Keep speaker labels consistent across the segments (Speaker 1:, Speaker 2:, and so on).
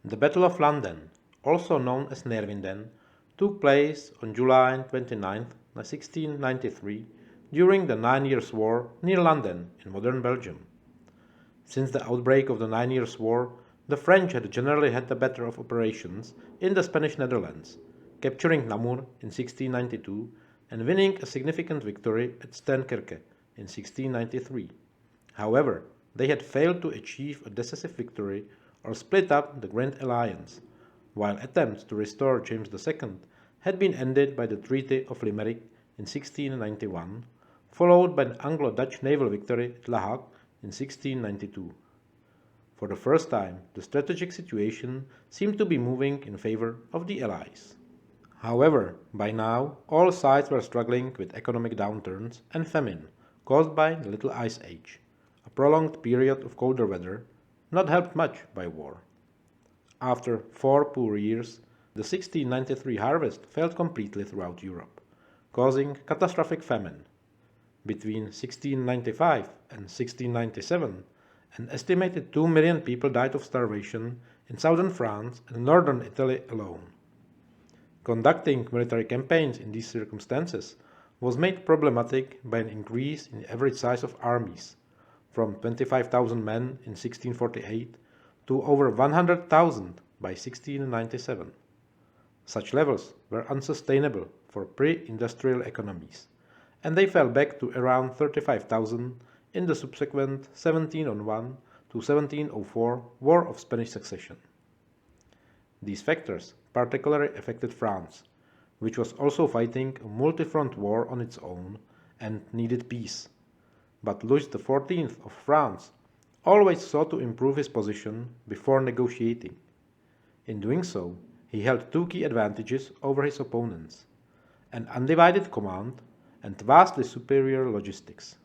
Speaker 1: The Battle of Landen, also known as Neerwinden, took place on July 29, 1693, during the Nine Years' War near Landen in modern Belgium. Since the outbreak of the Nine Years' War, the French had generally had the better of operations in the Spanish Netherlands, capturing Namur in 1692 and winning a significant victory at Steenkerke in 1693. However, they had failed to achieve a decisive victory or split up the Grand Alliance, while attempts to restore James II had been ended by the Treaty of Limerick in 1691, followed by the Anglo-Dutch naval victory at La Hague in 1692. For the first time, the strategic situation seemed to be moving in favor of the Allies. However, by now, all sides were struggling with economic downturns and famine caused by the Little Ice Age, a prolonged period of colder weather, not helped much by war. After 4 poor years, the 1693 harvest failed completely throughout Europe, causing catastrophic famine. Between 1695 and 1697, an estimated 2 million people died of starvation in southern France and northern Italy alone. Conducting military campaigns in these circumstances was made problematic by an increase in the average size of armies, from 25,000 men in 1648 to over 100,000 by 1697. Such levels were unsustainable for pre-industrial economies, and they fell back to around 35,000 in the subsequent 1701 to 1704 War of Spanish Succession. These factors particularly affected France, which was also fighting a multi-front war on its own and needed peace. But Louis XIV of France always sought to improve his position before negotiating. In doing so, he held two key advantages over his opponents: an undivided command and vastly superior logistics.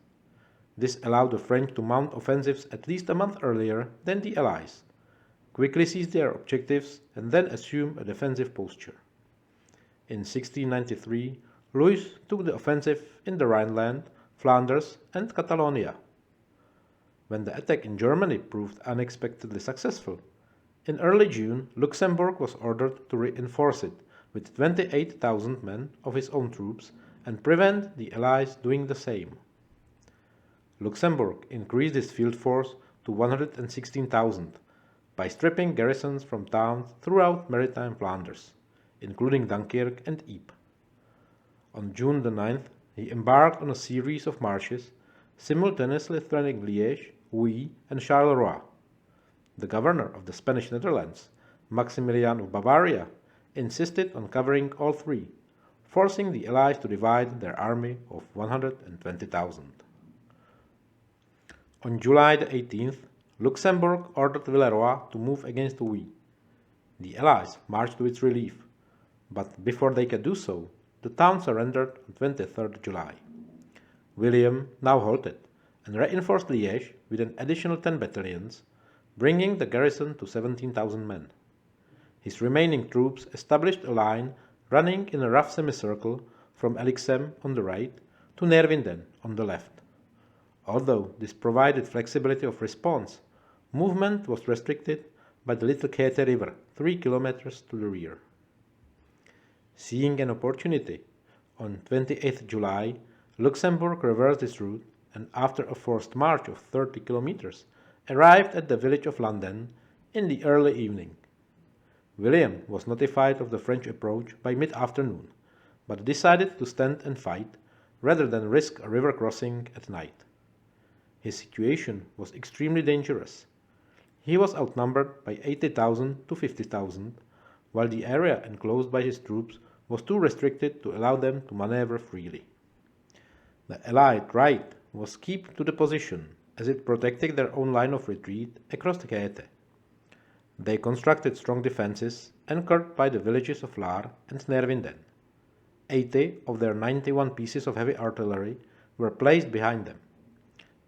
Speaker 1: This allowed the French to mount offensives at least a month earlier than the Allies, quickly seize their objectives, and then assume a defensive posture. In 1693, Louis took the offensive in the Rhineland, Flanders, and Catalonia. When the attack in Germany proved unexpectedly successful, in early June Luxembourg was ordered to reinforce it with 28,000 men of his own troops and prevent the Allies doing the same. Luxembourg increased its field force to 116,000 by stripping garrisons from towns throughout maritime Flanders, including Dunkirk and Ypres. On June the 9th, he embarked on a series of marches, simultaneously threatening Liège, Huy, and Charleroi. The governor of the Spanish Netherlands, Maximilian of Bavaria, insisted on covering all three, forcing the Allies to divide their army of 120,000. On July the 18th, Luxembourg ordered Villeroy to move against Huy. The Allies marched to its relief, but before they could do so, the town surrendered on 23rd July. William now halted and reinforced Liège with an additional 10 battalions, bringing the garrison to 17,000 men. His remaining troops established a line running in a rough semicircle from Elixem on the right to Neerwinden on the left. Although this provided flexibility of response, movement was restricted by the Little Caete River 3 kilometers to the rear. Seeing an opportunity, on 28th July, Luxembourg reversed its route and after a forced march of 30 kilometers, arrived at the village of Landen in the early evening. William was notified of the French approach by mid-afternoon, but decided to stand and fight rather than risk a river crossing at night. His situation was extremely dangerous. He was outnumbered by 80,000 to 50,000, while the area enclosed by his troops was too restricted to allow them to maneuver freely. The Allied right was kept to the position, as it protected their own line of retreat across the Caete. They constructed strong defenses anchored by the villages of Laar and Neerwinden. 80 of their 91 pieces of heavy artillery were placed behind them.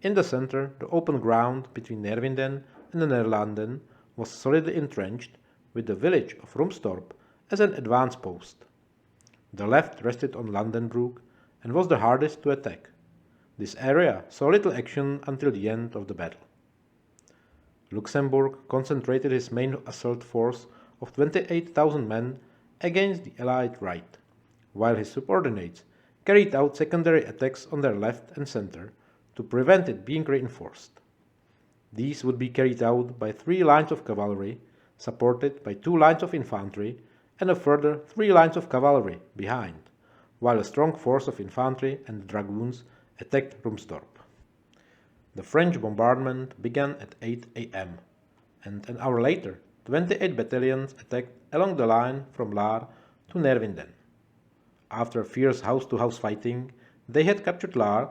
Speaker 1: In the center, the open ground between Neerwinden and the Neerlanden was solidly entrenched, with the village of Rumstorp as an advance post. The left rested on Landenbroek and was the hardest to attack. This area saw little action until the end of the battle. Luxembourg concentrated his main assault force of 28,000 men against the Allied right, while his subordinates carried out secondary attacks on their left and center to prevent it being reinforced. These would be carried out by 3 lines of cavalry, supported by 2 lines of infantry and a further 3 lines of cavalry behind, while a strong force of infantry and dragoons attacked Rumstorp. The French bombardment began at 8 a.m., and an hour later 28 battalions attacked along the line from Laar to Nervinden. After fierce house-to-house fighting, they had captured Laar,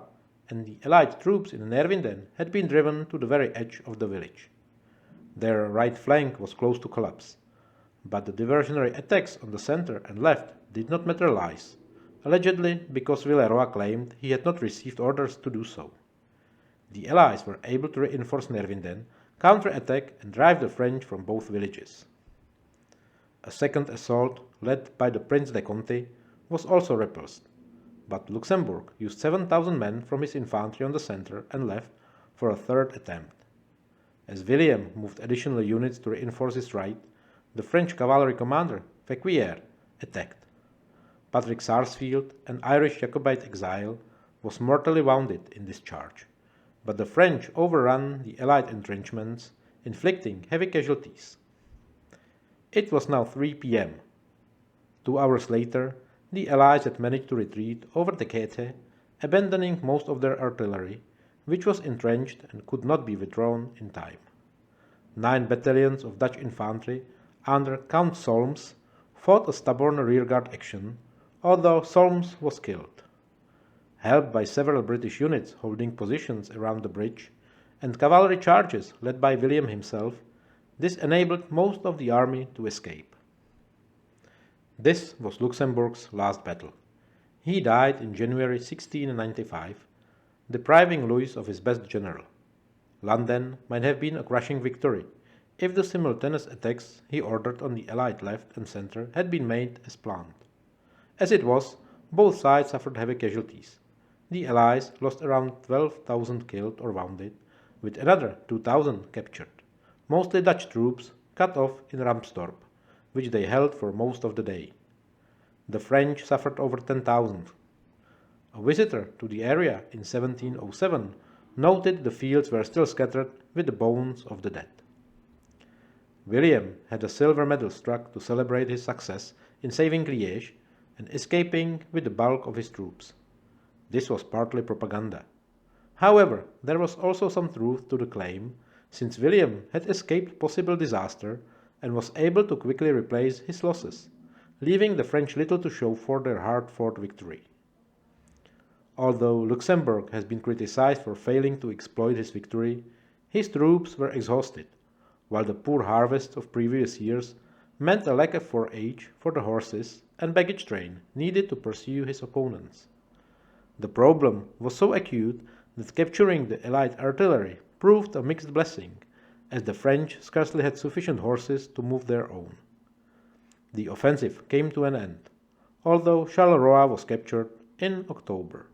Speaker 1: and the Allied troops in Nervinden had been driven to the very edge of the village. Their right flank was close to collapse, but the diversionary attacks on the center and left did not materialize, allegedly because Villeroy claimed he had not received orders to do so. The Allies were able to reinforce Nervinden, counter-attack and drive the French from both villages. A second assault, led by the Prince de Conti, was also repulsed, but Luxembourg used 7,000 men from his infantry on the center and left for a third attempt. As William moved additional units to reinforce his right, the French cavalry commander, Feuquières, attacked. Patrick Sarsfield, an Irish Jacobite exile, was mortally wounded in this charge, but the French overran the Allied entrenchments, inflicting heavy casualties. It was now 3 p.m. 2 hours later, the Allies had managed to retreat over the Quette, abandoning most of their artillery, which was entrenched and could not be withdrawn in time. 9 battalions of Dutch infantry under Count Solms fought a stubborn rearguard action, although Solms was killed. Helped by several British units holding positions around the bridge, and cavalry charges led by William himself, this enabled most of the army to escape. This was Luxembourg's last battle. He died in January 1695, depriving Louis of his best general. Landen might have been a crushing victory if the simultaneous attacks he ordered on the Allied left and center had been made as planned. As it was, both sides suffered heavy casualties. The Allies lost around 12,000 killed or wounded, with another 2,000 captured, mostly Dutch troops cut off in Ramstorp, which they held for most of the day. The French suffered over 10,000. A visitor to the area in 1707 noted the fields were still scattered with the bones of the dead. William had a silver medal struck to celebrate his success in saving Liège and escaping with the bulk of his troops. This was partly propaganda. However, there was also some truth to the claim, since William had escaped possible disaster and was able to quickly replace his losses, leaving the French little to show for their hard-fought victory. Although Luxembourg has been criticized for failing to exploit his victory, his troops were exhausted, while the poor harvest of previous years meant a lack of forage for the horses and baggage train needed to pursue his opponents. The problem was so acute that capturing the Allied artillery proved a mixed blessing, as the French scarcely had sufficient horses to move their own. The offensive came to an end, although Charleroi was captured in October.